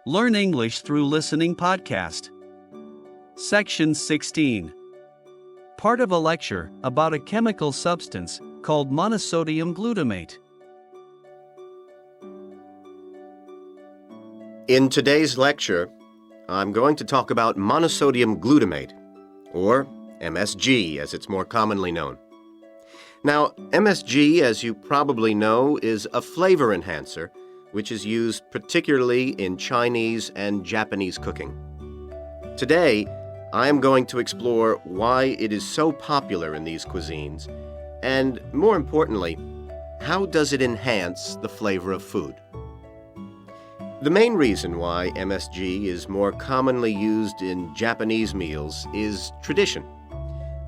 Learn English through listening podcast. Section 16. Part of a lecture about a chemical substance called monosodium glutamate. In today's lecture, I'm going to talk about monosodium glutamate, or MSG as it's more commonly known. Now, MSG, as you probably know, is a flavor enhancer which is used particularly in Chinese and Japanese cooking. Today, I am going to explore why it is so popular in these cuisines, and more importantly, how does it enhance the flavor of food? The main reason why MSG is more commonly used in Japanese meals is tradition.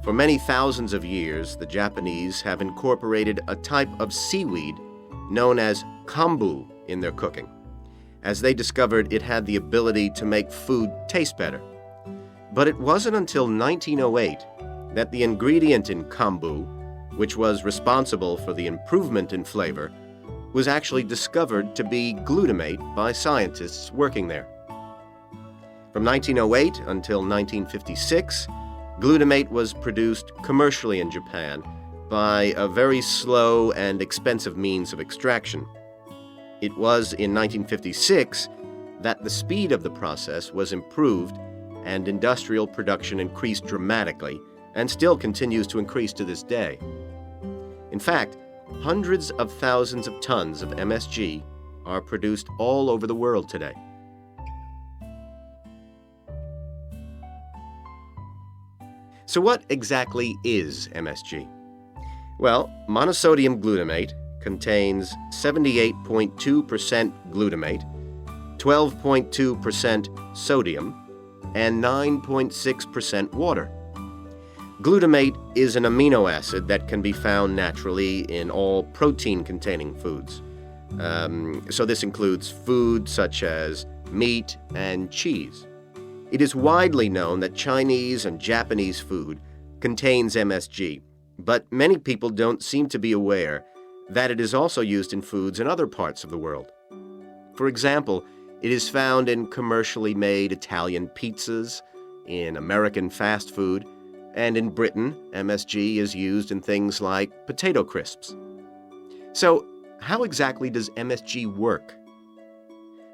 For many thousands of years, the Japanese have incorporated a type of seaweed known as kombu in their cooking, as they discovered it had the ability to make food taste better. But it wasn't until 1908 that the ingredient in kombu, which was responsible for the improvement in flavor, was actually discovered to be glutamate by scientists working there. From 1908 until 1956, glutamate was produced commercially in Japan by a very slow and expensive means of extraction. It was in 1956 that the speed of the process was improved and industrial production increased dramatically and still continues to increase to this day. In fact, hundreds of thousands of tons of MSG are produced all over the world today. So what exactly is MSG? Well, monosodium glutamate contains 78.2% glutamate, 12.2% sodium, and 9.6% water. Glutamate is an amino acid that can be found naturally in all protein-containing foods. So this includes foods such as meat and cheese. It is widely known that Chinese and Japanese food contains MSG, but many people don't seem to be aware that it is also used in foods in other parts of the world. For example, it is found in commercially made Italian pizzas, in American fast food, and in Britain, MSG is used in things like potato crisps. So, how exactly does MSG work?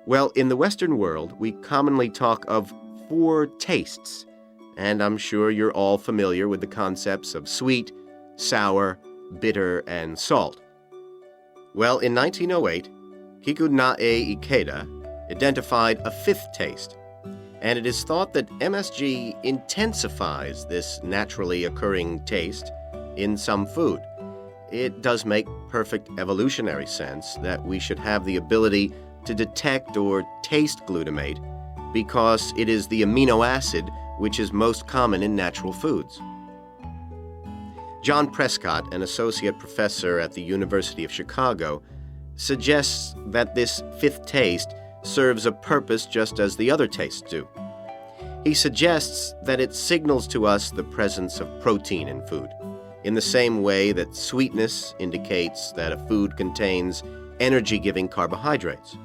Well, in the Western world, we commonly talk of 4 tastes, and I'm sure you're all familiar with the concepts of sweet, sour, bitter, and salt. Well, in 1908, Kikunae Ikeda identified a 5th taste, and it is thought that MSG intensifies this naturally occurring taste in some food. It does make perfect evolutionary sense that we should have the ability to detect or taste glutamate because it is the amino acid which is most common in natural foods. John Prescott, an associate professor at the University of Chicago, suggests that this 5th taste serves a purpose just as the other tastes do. He suggests that it signals to us the presence of protein in food, in the same way that sweetness indicates that a food contains energy-giving carbohydrates.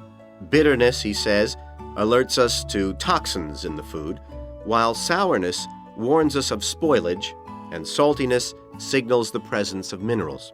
Bitterness, he says, alerts us to toxins in the food, while sourness warns us of spoilage, and saltiness signals the presence of minerals.